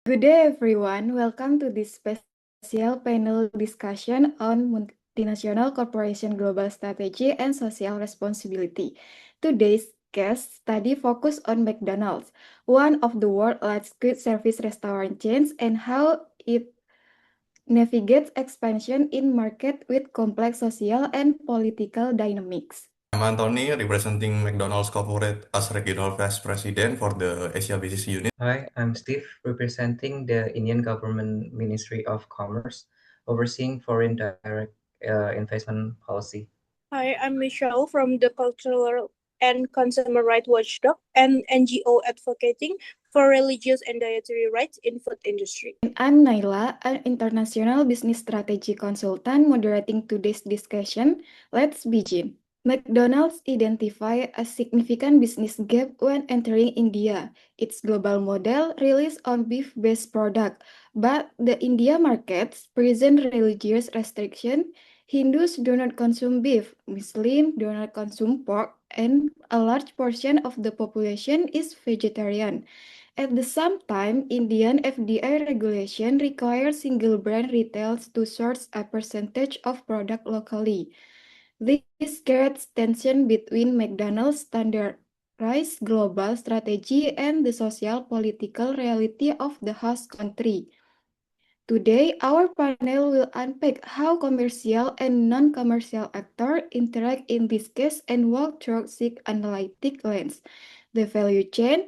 Good day, everyone. Welcome to this special panel discussion on multinational corporation global strategy and social responsibility. Today's guest study focus on McDonald's, one of the world's largest quick service restaurant chains, and how it navigates expansion in market with complex social and political dynamics. I'm Anthony, representing McDonald's Corporate as Regional Vice President for the Asia Business Unit. Hi, I'm Steve, representing the Indian Government Ministry of Commerce, overseeing foreign direct investment policy. Hi, I'm Michelle from the Cultural and Consumer Rights Watchdog, an NGO advocating for religious and dietary rights in food industry. And I'm Naila, an international business strategy consultant moderating today's discussion. Let's begin. McDonald's identified a significant business gap when entering India. Its global model relies on beef-based product, but the India markets present religious restriction. Hindus do not consume beef, Muslims do not consume pork, and a large portion of the population is vegetarian. At the same time, Indian FDI regulation requires single brand retailers to source a percentage of product locally. This creates tension between McDonald's standardized global strategy and the social political reality of the host country. Today, our panel will unpack how commercial and non-commercial actors interact in this case and walk through six analytic lens: the value chain,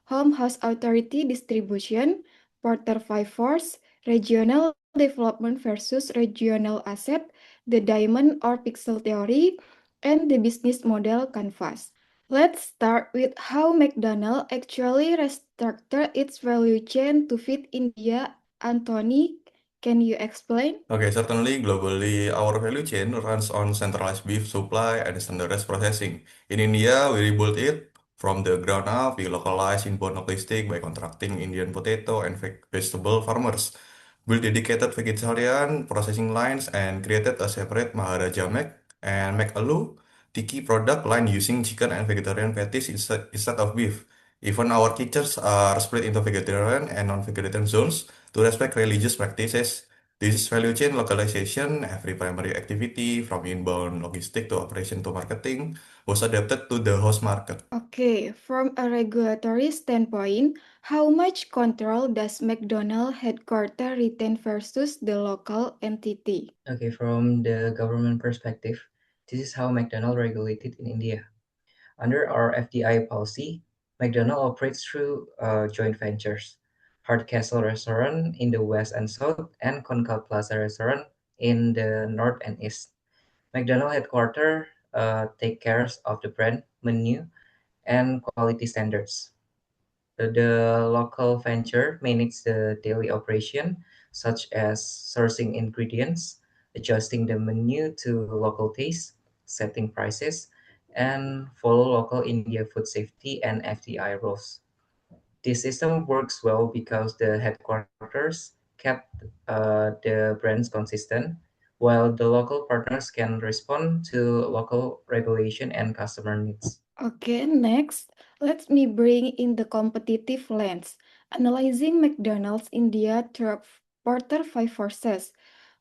home house authority distribution, Porter 5 force, regional development versus regional asset, the diamond or pixel theory, and the business model canvas. Let's start with how McDonald's actually restructured its value chain to fit India. Anthony, can you explain? Okay, certainly globally, our value chain runs on centralized beef supply and standardized processing. In India, we rebuilt it from the ground up. We localized inbound logistic by contracting Indian potato and vegetable farmers, built dedicated vegetarian processing lines, and created a separate Maharaja Mac and McAloo Tiki product line using chicken and vegetarian patties instead of beef. Even our kitchens are split into vegetarian and non-vegetarian zones to respect religious practices. This is value chain localization. Every primary activity, from inbound logistic to operation to marketing, was adapted to the host market. Okay, from a regulatory standpoint, how much control does McDonald's headquarters retain versus the local entity? Okay, from the government perspective, this is how McDonald's regulated in India. Under our FDI policy, McDonald's operates through joint ventures, Hardcastle Restaurant in the west and south, and Concord Plaza Restaurant in the north and east. McDonald's headquarters take care of the brand, menu, and quality standards. The local venture manages the daily operation, such as sourcing ingredients, adjusting the menu to local tastes, setting prices, and follow local India food safety and FDI rules. This system works well because the headquarters kept the brands consistent, while the local partners can respond to local regulation and customer needs. Okay, next, let me bring in the competitive lens, analyzing McDonald's India through Porter 5 forces.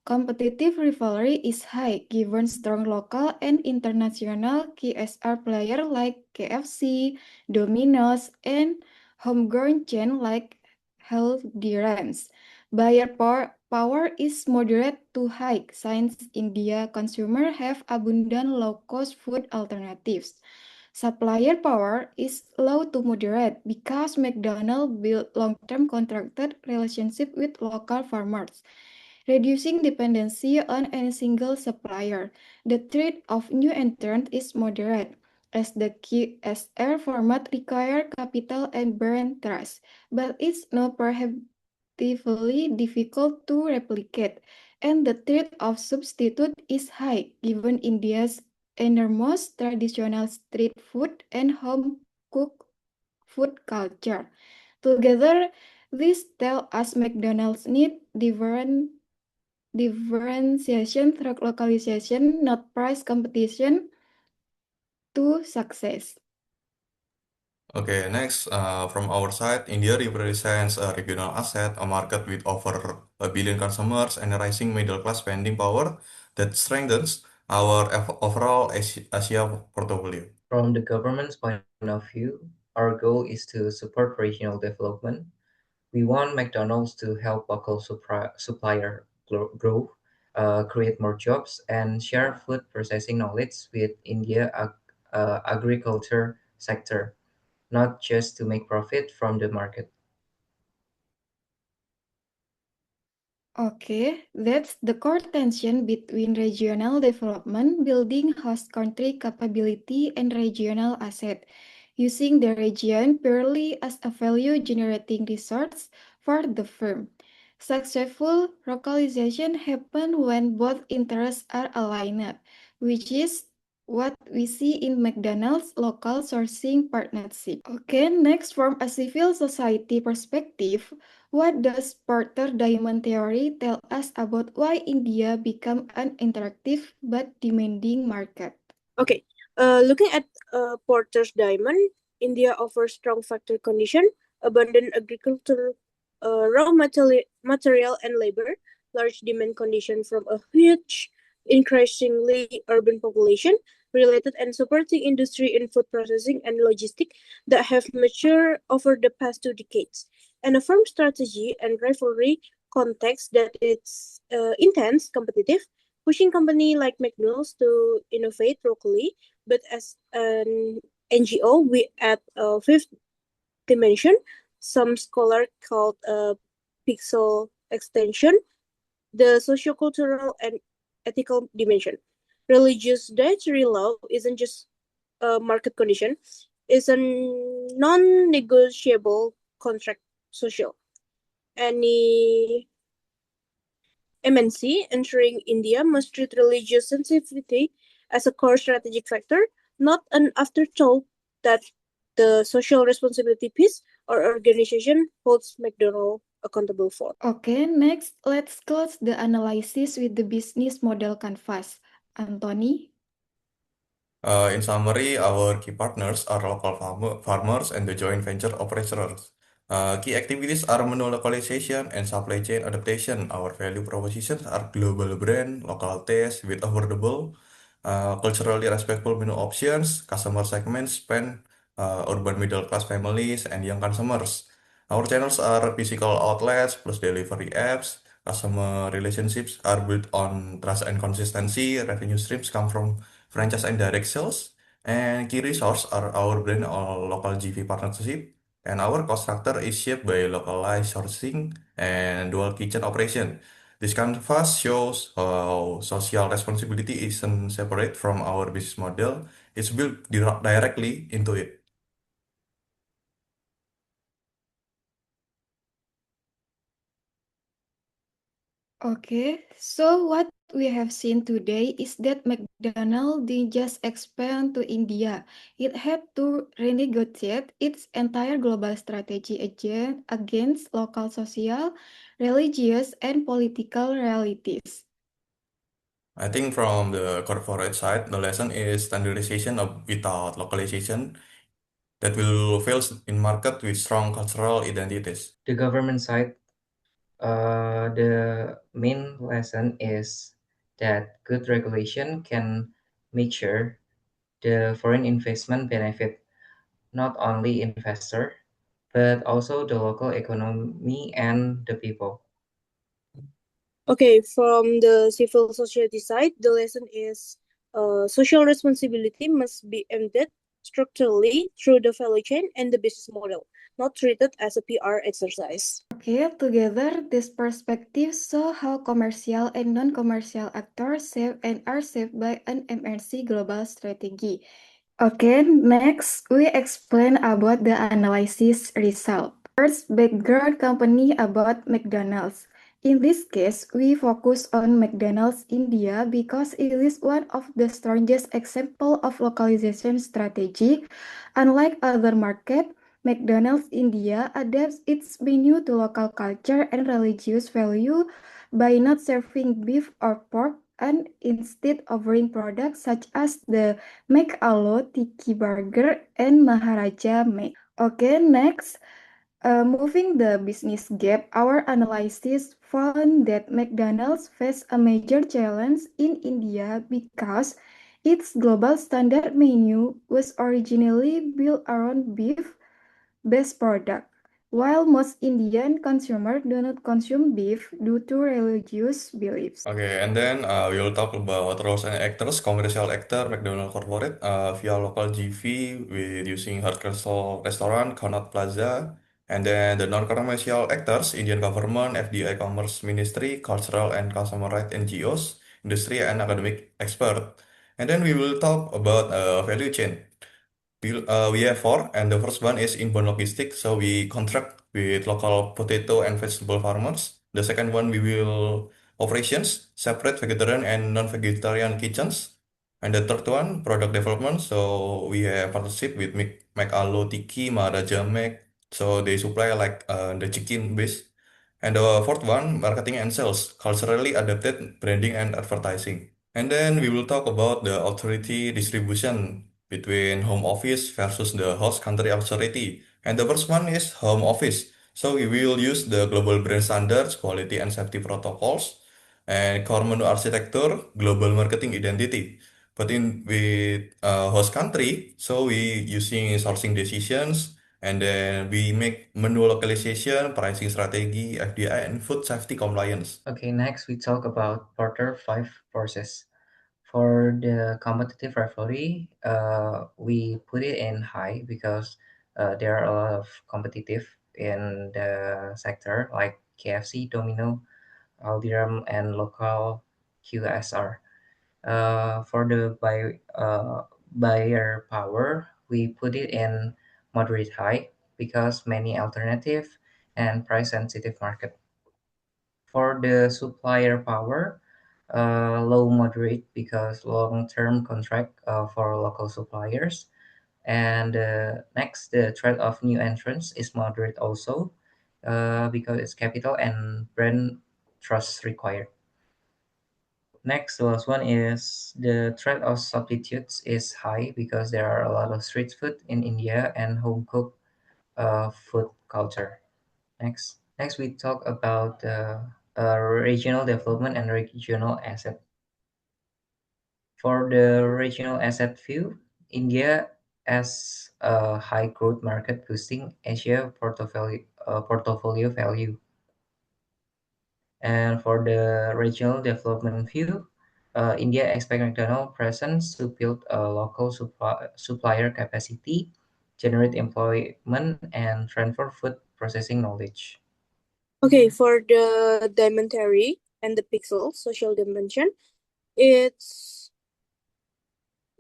Competitive rivalry is high given strong local and international QSR players like KFC, Domino's, and homegrown chain like Haldiram's. Buyer power is moderate to high since India consumers have abundant low-cost food alternatives. Supplier power is low to moderate because McDonald's built long-term contracted relationship with local farmers, reducing dependency on any single supplier. The threat of new entrant is moderate, as the QSR format require capital and brand trust, but it's not prohibitively difficult to replicate, and the threat of substitute is high, given India's enormous traditional street food and home-cooked food culture. Together, this tells us McDonald's need differentiation through localization, not price competition, to success. Okay, next, from our side, India represents a regional asset, a market with over a billion consumers and a rising middle class spending power that strengthens our overall Asia portfolio. From the government's point of view, our goal is to support regional development. We want McDonald's to help local supplier grow, create more jobs, and share food processing knowledge with India agriculture sector, not just to make profit from the market. Okay, that's the core tension between regional development, building host country capability, and regional asset, using the region purely as a value-generating resource for the firm. Successful localization happens when both interests are aligned, which is what we see in McDonald's local sourcing partnership. Okay, next, from a civil society perspective, what does Porter Diamond theory tell us about why India become an interactive but demanding market? Okay, looking at Porter's Diamond, India offers strong factory condition, abundant agricultural raw material and labor, large demand condition from a huge, increasingly urban population, related and supporting industry in food processing and logistics that have matured over the past 2 decades, and a firm strategy and rivalry context that it's intense, competitive, pushing company like McDonald's to innovate locally. But as an NGO, we add a fifth dimension, some scholar called pixel extension, the sociocultural and ethical dimension. Religious dietary law isn't just a market condition, it's a non-negotiable contract social. Any MNC entering India must treat religious sensitivity as a core strategic factor, not an afterthought that the social responsibility piece or organization holds McDonald accountable for. Okay, next, let's close the analysis with the business model canvas. Anthony? In summary, our key partners are local farmers and the joint venture operators. Key activities are menu localization and supply chain adaptation. Our value propositions are global brand, local taste with affordable, culturally respectful menu options. Customer segments span urban middle class families and young consumers. Our channels are physical outlets plus delivery apps. Customer relationships are built on trust and consistency. Revenue streams come from franchise and direct sales, and key resource are our brand or local GV partnership, and our cost structure is shaped by localized sourcing and dual kitchen operation. This canvas shows how social responsibility isn't separate from our business model, it's built directly into it. Okay, so what we have seen today is that McDonald's didn't just expand to India. It had to renegotiate its entire global strategy against local social, religious, and political realities. I think from the corporate side, the lesson is standardization without localization that will fail in market with strong cultural identities. The government side, the main lesson is that good regulation can make sure the foreign investment benefit not only investor but also the local economy and the people. Okay, from the civil society side, the lesson is social responsibility must be embedded structurally through the value chain and the business model, not treated as a PR exercise. Okay, together, these perspectives show how commercial and non-commercial actors shape and are shaped by an MNC global strategy. Okay, next we explain about the analysis result. First, background company about McDonald's. In this case, we focus on McDonald's India because it is one of the strongest example of localization strategy. Unlike other market, McDonald's India adapts its menu to local culture and religious value by not serving beef or pork and instead offering products such as the McAloo Tiki Burger and Maharaja Mac. Okay, next, moving the business gap, our analysis found that McDonald's faced a major challenge in India because its global standard menu was originally built around beef-based product, while most Indian consumers do not consume beef due to religious beliefs. Okay, and then we will talk about roles and actors, commercial actor, McDonald's Corporate, via local GV with using Hard Castle Restaurant, Connaught Plaza, and then the non-commercial actors, Indian government, FDI Commerce Ministry, cultural and consumer rights NGOs, industry and academic expert. And then we will talk about value chain. We have four, and the first one is inbound logistics. So we contract with local potato and vegetable farmers. The second one, we will operations, separate vegetarian and non-vegetarian kitchens. And the third one, product development. So we have partnership with McAllo Tiki, Maharaja Mac. So they supply like the chicken base. And the fourth one, marketing and sales, culturally adapted branding and advertising. And then we will talk about the authority distribution between home office versus the host country authority. And the first one is home office. So we will use the global brand standards, quality and safety protocols, and core menu architecture, global marketing identity. But in with host country, so we using sourcing decisions, and then we make menu localization, pricing strategy, FDI, and food safety compliance. Okay, next we talk about Porter 5 forces. For the competitive rivalry, we put it in high because there are a lot of competitive in the sector like KFC, Domino, Aldiram, and local QSR. For the buyer power, we put it in moderate high because many alternative and price sensitive market. For the supplier power, low moderate because long-term contract for local suppliers. And next, the threat of new entrants is moderate also because it's capital and brand trust required. Next, the last one is the threat of substitutes is high because there are a lot of street food in India and home cooked food culture. Next we talk about regional development and regional asset. For the regional asset view, India as a high growth market boosting Asia portfolio value. And for the regional development view, India expects McDonald's presence to build a local supplier capacity, generate employment, and transfer food processing knowledge. Okay, for the diametry and the pixel social dimension, it's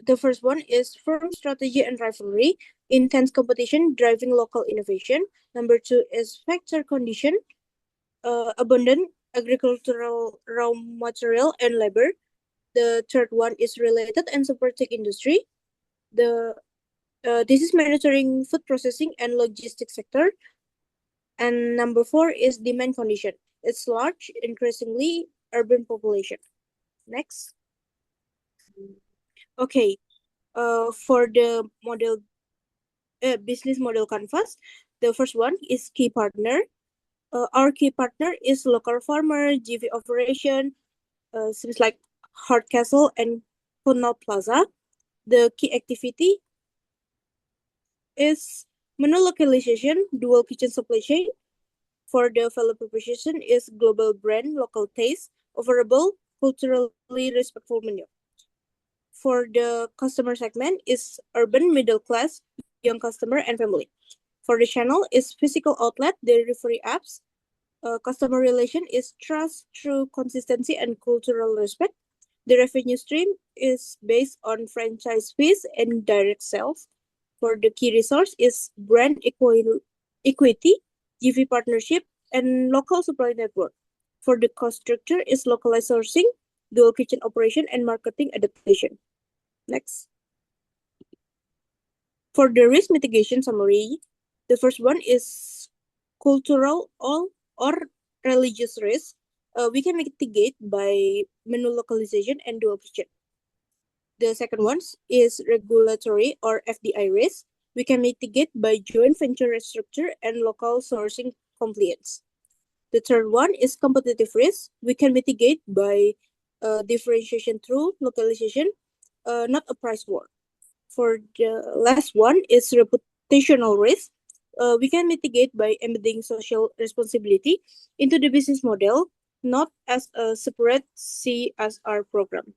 the first one is firm strategy and rivalry, intense competition driving local innovation. Number two is factor condition, abundant agricultural raw material and labor. The third one is related and supporting industry. This is monitoring food processing and logistics sector. And number four is demand condition. It's large, increasingly urban population. Next. Okay. For the business model canvas, the first one is key partner. Our key partner is local farmer, GV operation, seems like Hardcastle and Connaught Plaza. The key activity is menu localization, dual kitchen supply chain. For the value proposition is global brand, local taste, affordable, culturally respectful menu. For the customer segment is urban, middle class, young customer, and family. For the channel is physical outlet, delivery apps. Customer relation is trust through consistency and cultural respect. The revenue stream is based on franchise fees and direct sales. For the key resource is brand equity, GV partnership, and local supply network. For the cost structure is localized sourcing, dual kitchen operation, and marketing adaptation. Next. For the risk mitigation summary, the first one is cultural or religious risk. We can mitigate by menu localization and dual kitchen. The second one is regulatory or FDI risk. We can mitigate by joint venture restructure and local sourcing compliance. The third one is competitive risk. We can mitigate by differentiation through localization, not a price war. For the last one is reputational risk. We can mitigate by embedding social responsibility into the business model, not as a separate CSR program.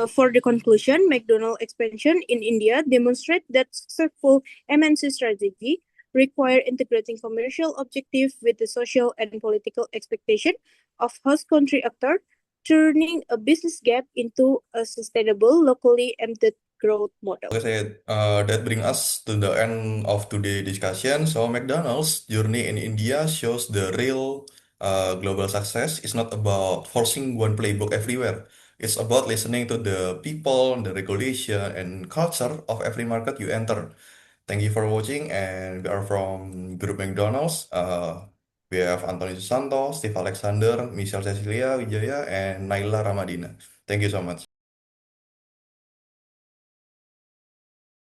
For the conclusion, McDonald's expansion in India demonstrate that successful MNC strategy require integrating commercial objective with the social and political expectation of host country actor, turning a business gap into a sustainable, locally embedded growth model. Okay, that brings us to the end of today's discussion. So McDonald's journey in India shows the real global success is not about forcing one playbook everywhere. It's about listening to the people, the regulation, and culture of every market you enter. Thank you for watching, and we are from Group McDonald's. We have Anthony Susanto, Steve Alexander, Michelle Cecilia Wijaya, and Naila Ramadina. Thank you so much.